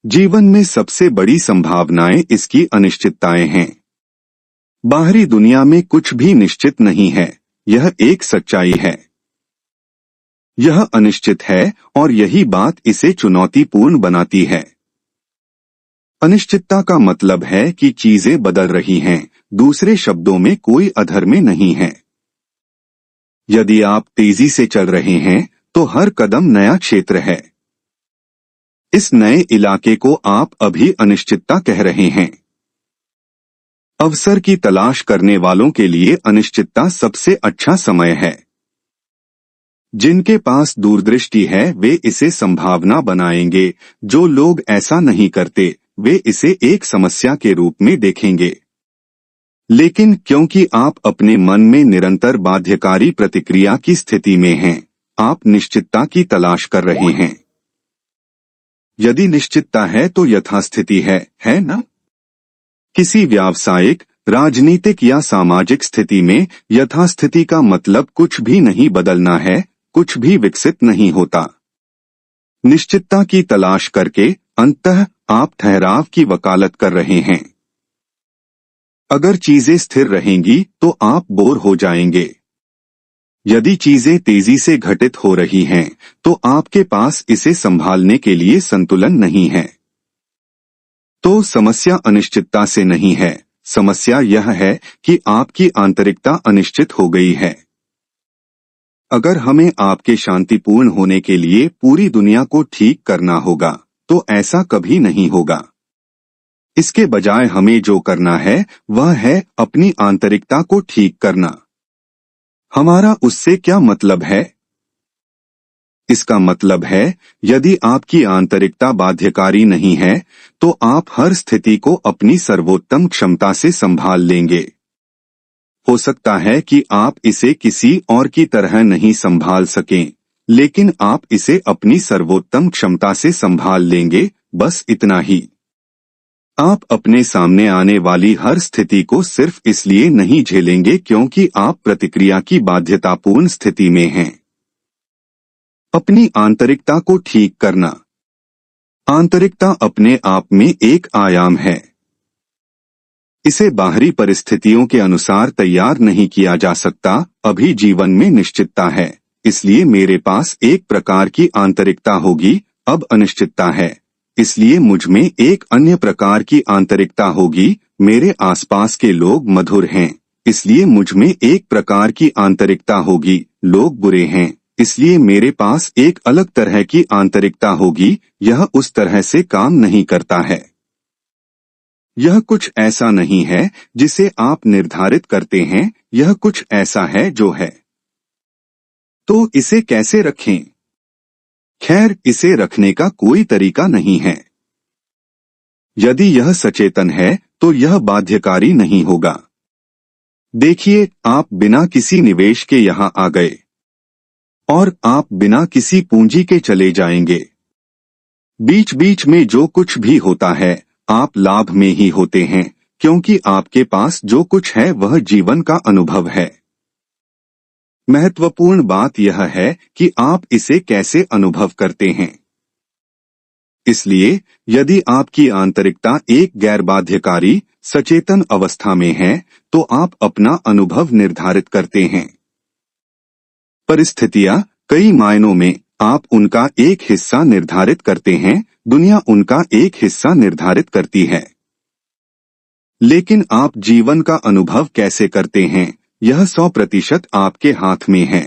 जीवन में सबसे बड़ी संभावनाएं इसकी अनिश्चितताएं हैं। बाहरी दुनिया में कुछ भी निश्चित नहीं है, यह एक सच्चाई है। यह अनिश्चित है और यही बात इसे चुनौतीपूर्ण बनाती है। अनिश्चितता का मतलब है कि चीजें बदल रही हैं, दूसरे शब्दों में कोई अधर्म नहीं है। यदि आप तेजी से चल रहे हैं तो हर कदम नया क्षेत्र है। इस नए इलाके को आप अभी अनिश्चितता कह रहे हैं। अवसर की तलाश करने वालों के लिए अनिश्चितता सबसे अच्छा समय है। जिनके पास दूरदृष्टि है वे इसे संभावना बनाएंगे, जो लोग ऐसा नहीं करते वे इसे एक समस्या के रूप में देखेंगे। लेकिन क्योंकि आप अपने मन में निरंतर बाध्यकारी प्रतिक्रिया की स्थिति में हैं, आप निश्चितता की तलाश कर रहे हैं। यदि निश्चितता है तो यथास्थिति है ना? किसी व्यावसायिक, राजनीतिक या सामाजिक स्थिति में यथास्थिति का मतलब कुछ भी नहीं बदलना है, कुछ भी विकसित नहीं होता। निश्चितता की तलाश करके अंततः आप ठहराव की वकालत कर रहे हैं। अगर चीजें स्थिर रहेंगी तो आप बोर हो जाएंगे। यदि चीजें तेजी से घटित हो रही हैं, तो आपके पास इसे संभालने के लिए संतुलन नहीं है। तो समस्या अनिश्चितता से नहीं है, समस्या यह है कि आपकी आंतरिकता अनिश्चित हो गई है। अगर हमें आपके शांतिपूर्ण होने के लिए पूरी दुनिया को ठीक करना होगा, तो ऐसा कभी नहीं होगा। इसके बजाय हमें जो करना है वह है अपनी आंतरिकता को ठीक करना। हमारा उससे क्या मतलब है? इसका मतलब है, यदि आपकी आंतरिकता बाध्यकारी नहीं है तो आप हर स्थिति को अपनी सर्वोत्तम क्षमता से संभाल लेंगे। हो सकता है कि आप इसे किसी और की तरह नहीं संभाल सकें, लेकिन आप इसे अपनी सर्वोत्तम क्षमता से संभाल लेंगे, बस इतना ही। आप अपने सामने आने वाली हर स्थिति को सिर्फ इसलिए नहीं झेलेंगे क्योंकि आप प्रतिक्रिया की बाध्यतापूर्ण स्थिति में हैं। अपनी आंतरिकता को ठीक करना। आंतरिकता अपने आप में एक आयाम है। इसे बाहरी परिस्थितियों के अनुसार तैयार नहीं किया जा सकता। अभी जीवन में निश्चितता है, इसलिए मेरे पास एक प्रकार की आंतरिकता होगी। अब अनिश्चितता है, इसलिए मुझ में एक अन्य प्रकार की आंतरिकता होगी। मेरे आसपास के लोग मधुर हैं, इसलिए मुझ में एक प्रकार की आंतरिकता होगी। लोग बुरे हैं, इसलिए मेरे पास एक अलग तरह की आंतरिकता होगी। यह उस तरह से काम नहीं करता है। यह कुछ ऐसा नहीं है जिसे आप निर्धारित करते हैं, यह कुछ ऐसा है जो है। तो इसे कैसे रखें? खैर, इसे रखने का कोई तरीका नहीं है। यदि यह सचेतन है तो यह बाध्यकारी नहीं होगा। देखिए, आप बिना किसी निवेश के यहाँ आ गए और आप बिना किसी पूंजी के चले जाएंगे। बीच बीच में जो कुछ भी होता है आप लाभ में ही होते हैं, क्योंकि आपके पास जो कुछ है वह जीवन का अनुभव है। महत्वपूर्ण बात यह है कि आप इसे कैसे अनुभव करते हैं। इसलिए यदि आपकी आंतरिकता एक गैर बाध्यकारी सचेतन अवस्था में है तो आप अपना अनुभव निर्धारित करते हैं। परिस्थितियां कई मायनों में आप उनका एक हिस्सा निर्धारित करते हैं, दुनिया उनका एक हिस्सा निर्धारित करती है। लेकिन आप जीवन का अनुभव कैसे करते हैं, यह 100% आपके हाथ में है।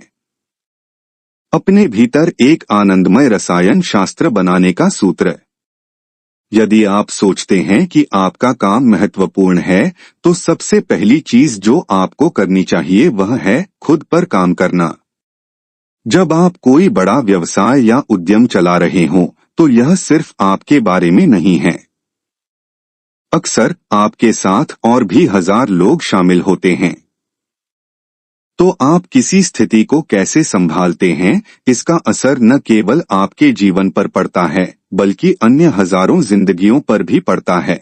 अपने भीतर एक आनंदमय रसायन शास्त्र बनाने का सूत्र। यदि आप सोचते हैं कि आपका काम महत्वपूर्ण है तो सबसे पहली चीज जो आपको करनी चाहिए वह है खुद पर काम करना। जब आप कोई बड़ा व्यवसाय या उद्यम चला रहे हों तो यह सिर्फ आपके बारे में नहीं है। अक्सर आपके साथ और भी 1000 लोग शामिल होते हैं। तो आप किसी स्थिति को कैसे संभालते हैं, इसका असर न केवल आपके जीवन पर पड़ता है बल्कि अन्य हजारों जिंदगियों पर भी पड़ता है।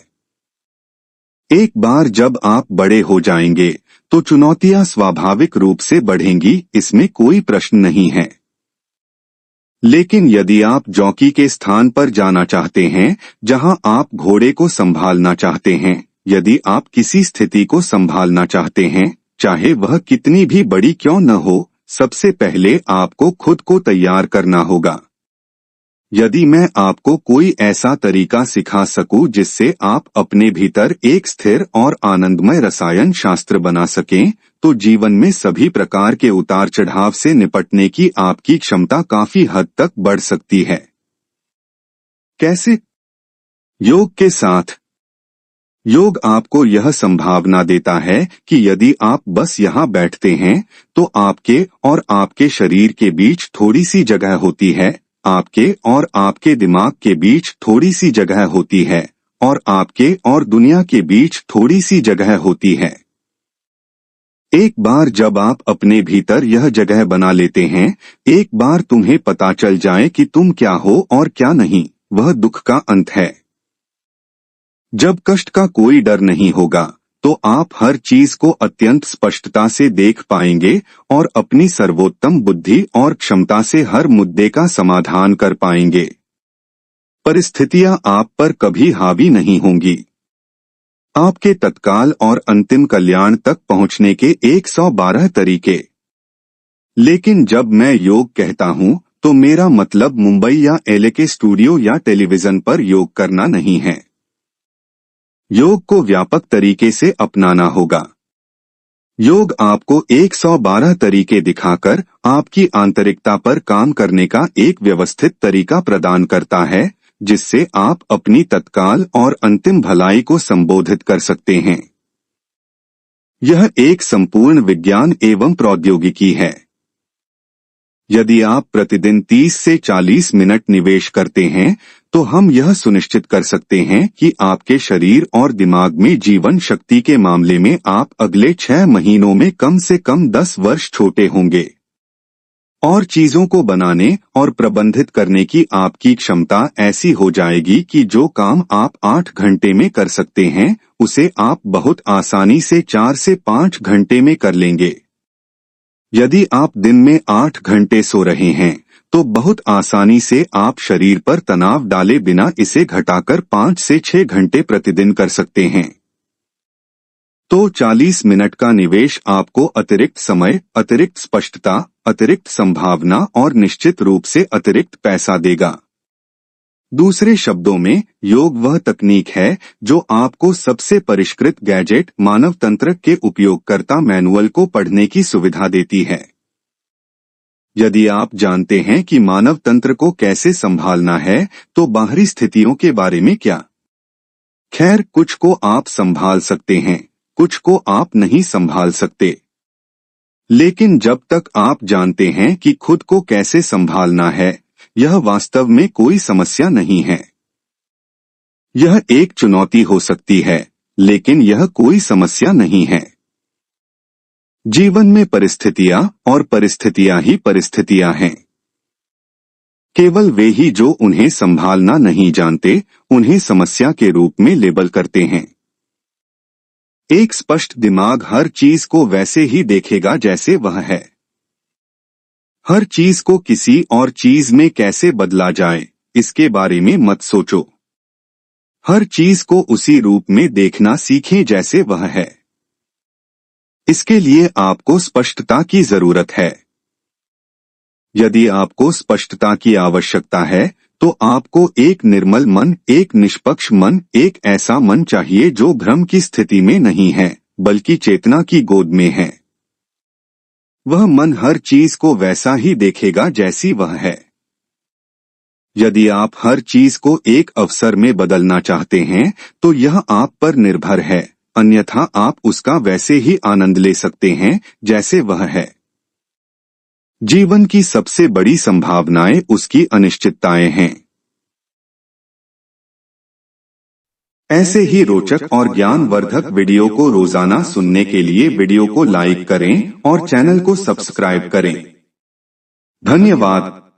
एक बार जब आप बड़े हो जाएंगे तो चुनौतियां स्वाभाविक रूप से बढ़ेंगी, इसमें कोई प्रश्न नहीं है। लेकिन यदि आप जॉकी के स्थान पर जाना चाहते हैं, जहां आप घोड़े को संभालना चाहते हैं, यदि आप किसी स्थिति को संभालना चाहते हैं, चाहे वह कितनी भी बड़ी क्यों न हो, सबसे पहले आपको खुद को तैयार करना होगा। यदि मैं आपको कोई ऐसा तरीका सिखा सकूं जिससे आप अपने भीतर एक स्थिर और आनंदमय रसायन शास्त्र बना सकें, तो जीवन में सभी प्रकार के उतार चढ़ाव से निपटने की आपकी क्षमता काफी हद तक बढ़ सकती है। कैसे? योग के साथ। योग आपको यह संभावना देता है कि यदि आप बस यहाँ बैठते हैं, तो आपके और आपके शरीर के बीच थोड़ी सी जगह होती है, आपके और आपके दिमाग के बीच थोड़ी सी जगह होती है, और आपके और दुनिया के बीच थोड़ी सी जगह होती है। एक बार जब आप अपने भीतर यह जगह बना लेते हैं, एक बार तुम्हें पता चल जाए कि तुम क्या हो और क्या नहीं, वह दुख का अंत है। जब कष्ट का कोई डर नहीं होगा, तो आप हर चीज को अत्यंत स्पष्टता से देख पाएंगे और अपनी सर्वोत्तम बुद्धि और क्षमता से हर मुद्दे का समाधान कर पाएंगे। परिस्थितियां आप पर कभी हावी नहीं होंगी। आपके तत्काल और अंतिम कल्याण तक पहुंचने के 112 तरीके। लेकिन जब मैं योग कहता हूं, तो मेरा मतलब मुंबई या एलए के स्टूडियो या टेलीविजन पर योग करना नहीं है। योग को व्यापक तरीके से अपनाना होगा। योग आपको 112 तरीके दिखाकर आपकी आंतरिकता पर काम करने का एक व्यवस्थित तरीका प्रदान करता है, जिससे आप अपनी तत्काल और अंतिम भलाई को संबोधित कर सकते हैं। यह एक संपूर्ण विज्ञान एवं प्रौद्योगिकी है। यदि आप प्रतिदिन 30 से 40 मिनट निवेश करते हैं, तो हम यह सुनिश्चित कर सकते हैं कि आपके शरीर और दिमाग में जीवन शक्ति के मामले में आप अगले 6 महीनों में कम से कम 10 वर्ष छोटे होंगे। और चीजों को बनाने और प्रबंधित करने की आपकी क्षमता ऐसी हो जाएगी कि जो काम आप 8 घंटे में कर सकते हैं, उसे आप बहुत आसानी से 4 से 5 घंटे में कर लेंगे। यदि आप दिन में 8 घंटे सो रहे हैं, तो बहुत आसानी से आप शरीर पर तनाव डाले बिना इसे घटाकर 5 से 6 घंटे प्रतिदिन कर सकते हैं। तो 40 मिनट का निवेश आपको अतिरिक्त समय, अतिरिक्त स्पष्टता, अतिरिक्त संभावना और निश्चित रूप से अतिरिक्त पैसा देगा। दूसरे शब्दों में, योग वह तकनीक है जो आपको सबसे परिष्कृत गैजेट मानव तंत्र के उपयोगकर्ता मैनुअल को पढ़ने की सुविधा देती है। यदि आप जानते हैं कि मानव तंत्र को कैसे संभालना है, तो बाहरी स्थितियों के बारे में क्या? खैर, कुछ को आप संभाल सकते हैं, कुछ को आप नहीं संभाल सकते। लेकिन जब तक आप जानते हैं कि खुद को कैसे संभालना है, यह वास्तव में कोई समस्या नहीं है। यह एक चुनौती हो सकती है, लेकिन यह कोई समस्या नहीं है। जीवन में परिस्थितियां और परिस्थितियां ही परिस्थितियां हैं। केवल वे ही जो उन्हें संभालना नहीं जानते, उन्हें समस्या के रूप में लेबल करते हैं। एक स्पष्ट दिमाग हर चीज को वैसे ही देखेगा जैसे वह है। हर चीज को किसी और चीज में कैसे बदला जाए, इसके बारे में मत सोचो। हर चीज को उसी रूप में देखना सीखें जैसे वह है। इसके लिए आपको स्पष्टता की जरूरत है। यदि आपको स्पष्टता की आवश्यकता है, तो आपको एक निर्मल मन, एक निष्पक्ष मन, एक ऐसा मन चाहिए जो भ्रम की स्थिति में नहीं है, बल्कि चेतना की गोद में है। वह मन हर चीज को वैसा ही देखेगा जैसी वह है। यदि आप हर चीज को एक अवसर में बदलना चाहते हैं, तो यह आप पर निर्भर है, अन्यथा आप उसका वैसे ही आनंद ले सकते हैं जैसे वह है। जीवन की सबसे बड़ी संभावनाएं उसकी अनिश्चितताएं हैं। ऐसे ही रोचक और ज्ञानवर्धक वीडियो को रोजाना सुनने के लिए वीडियो को लाइक करें और चैनल को सब्सक्राइब करें। धन्यवाद।